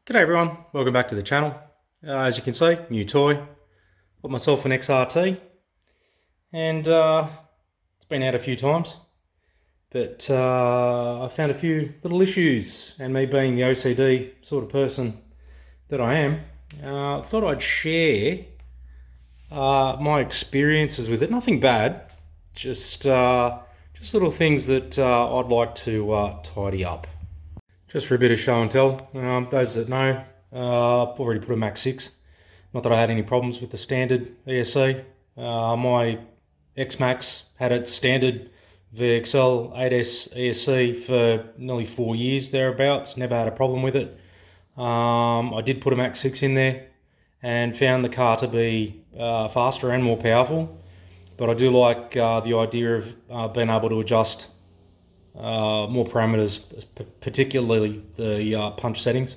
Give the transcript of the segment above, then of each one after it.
G'day everyone, welcome back to the channel. As you can see, new toy. Got myself an XRT and it's been out a few times, but I found a few little issues, and me being the OCD sort of person that I am, thought I'd share my experiences with it. Nothing bad, just little things that I'd like to tidy up. Just for a bit of show and tell, those that know, I've already put a Max 6. Not that I had any problems with the standard ESC. My X-Max had its standard VXL 8S ESC for nearly 4 years thereabouts. Never had a problem with it. I did put a Max 6 in there and found the car to be faster and more powerful. But I do like the idea of being able to adjust more parameters, particularly the punch settings.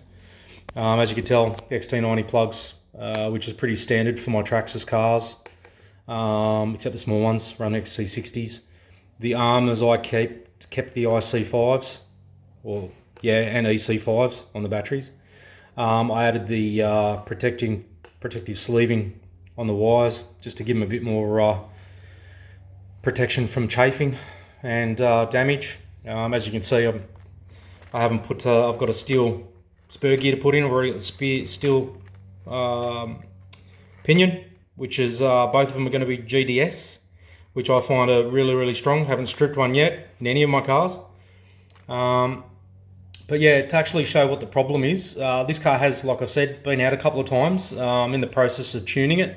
As you can tell, XT90 plugs, which is pretty standard for my Traxxas cars, except the small ones run XT60s. The arms I kept the IC5s, and EC5s on the batteries. I added the protective sleeving on the wires just to give them a bit more protection from chafing and damage. As you can see, I haven't put. I've got a steel spur gear to put in. I've already got the steel pinion, which is both of them are going to be GDS, which I find are really strong. Haven't stripped one yet in any of my cars. But yeah, to actually show what the problem is, this car has, like I've said, been out a couple of times. I'm in the process of tuning it.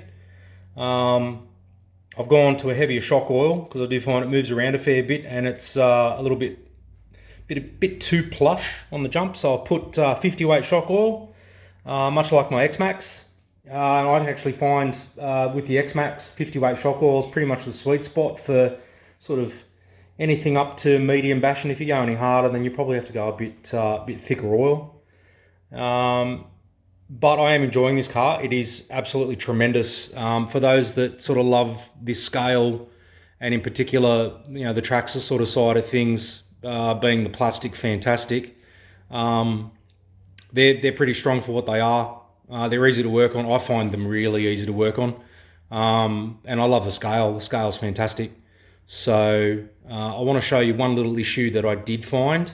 I've gone to a heavier shock oil because I do find it moves around a fair bit, and it's a little bit too plush on the jump. So I've put 50 weight shock oil, much like my X-Max. And I'd actually find with the X-Max, 50 weight shock oil is pretty much the sweet spot for sort of anything up to medium bash. And if you go any harder, then you probably have to go a bit thicker oil. But I am enjoying this car. It is absolutely tremendous. For those that sort of love this scale, and in particular, the Traxxas sort of side of things, being the plastic fantastic, they're pretty strong for what they are. They're easy to work on. I find them really easy to work on. And I love the scale. The scale's fantastic. So I want to show you one little issue that I did find,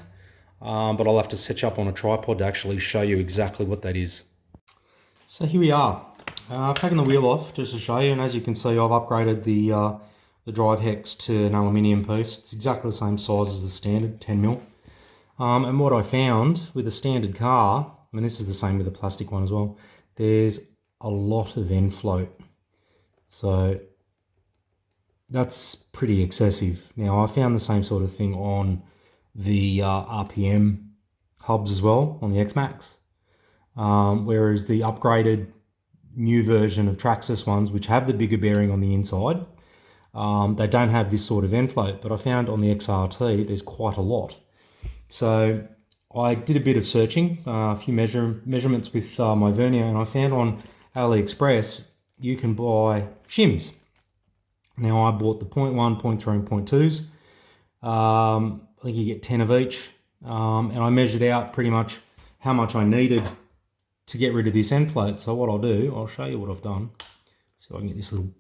but I'll have to set you up on a tripod to actually show you exactly what that is. So here we are. I've taken the wheel off just to show you, and as you can see, I've upgraded the drive hex to an aluminium piece. It's exactly the same size as the standard 10mm. And what I found with a standard car, and this is the same with the plastic one as well, there's a lot of end float. So that's pretty excessive. Now I found the same sort of thing on the RPM hubs as well on the X-Max. Whereas the upgraded new version of Traxxas ones, which have the bigger bearing on the inside, they don't have this sort of end float, but I found on the XRT there's quite a lot. So I did a bit of searching, a few measurements with my vernier, and I found on AliExpress you can buy shims. Now I bought the 0.1, 0.3 and 0.2s. I think you get 10 of each, and I measured out pretty much how much I needed to get rid of this end float. So what I'll do, I'll show you what I've done. So I can get this little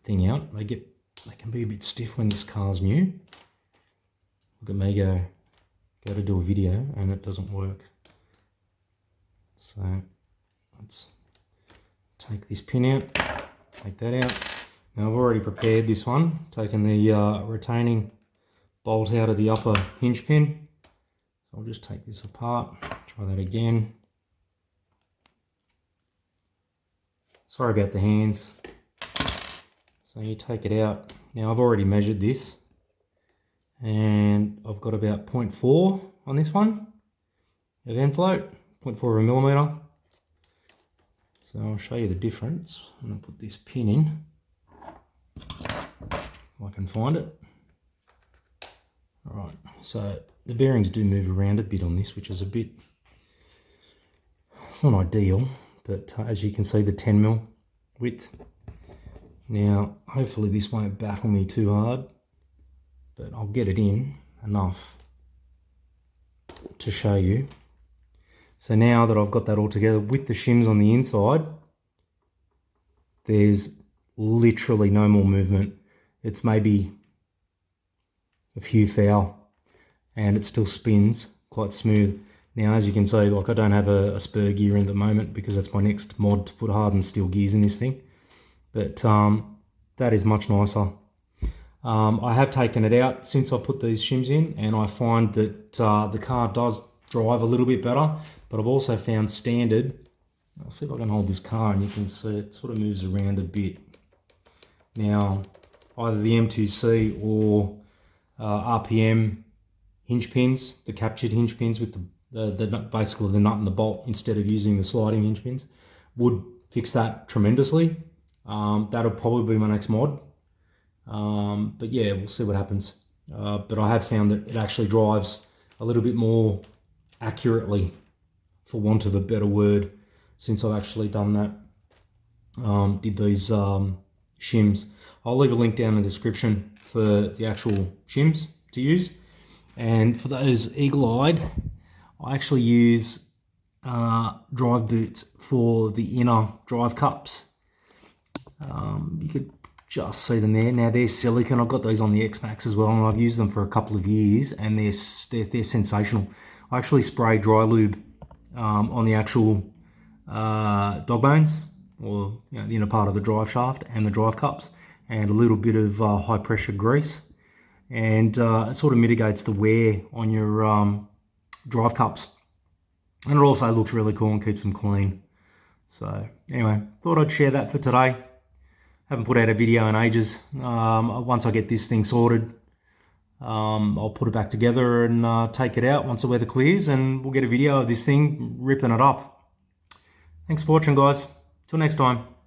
thing out. They can be a bit stiff when this car's new. Look at me go to do a video and it doesn't work. So let's take this pin out, take that out. Now I've already prepared this one, taken the retaining bolt out of the upper hinge pin. So I'll just take this apart, try that again. Sorry about the hands. So you take it out. Now I've already measured this, and I've got about 0.4 on this one of end float, 0.4 of a millimetre. So I'll show you the difference. I'm going to put this pin in, if I can find it. Alright, so the bearings do move around a bit on this, which is it's not ideal. But as you can see, the 10mm width. Now, hopefully this won't battle me too hard, but I'll get it in enough to show you. So now that I've got that all together with the shims on the inside, there's literally no more movement. It's maybe a few thou, and it still spins quite smooth. Now, as you can see, like I don't have a spur gear in at the moment because that's my next mod to put hardened steel gears in this thing. But that is much nicer. I have taken it out since I put these shims in, and I find that the car does drive a little bit better, but I've also found standard. I'll see if I can hold this car and you can see it sort of moves around a bit. Now, either the M2C or RPM hinge pins, the captured hinge pins with basically the nut and the bolt instead of using the sliding hinge pins, would fix that tremendously. That'll probably be my next mod. But yeah, we'll see what happens. But I have found that it actually drives a little bit more accurately, for want of a better word, since I've actually done that. Did these shims. I'll leave a link down in the description for the actual shims to use. And for those eagle-eyed, I actually use drive boots for the inner drive cups. You could just see them there. Now they're silicone. I've got those on the X-Max as well, and I've used them for a couple of years, and they're sensational. I actually spray dry lube on the actual dog bones, or the inner part of the drive shaft and the drive cups, and a little bit of high pressure grease, and it sort of mitigates the wear on your drive cups, and it also looks really cool and keeps them clean. So anyway, thought I'd share that for today. Haven't put out a video in ages. Once I get this thing sorted, I'll put it back together and take it out once the weather clears, and we'll get a video of this thing ripping it up. Thanks for watching, guys. Till next time.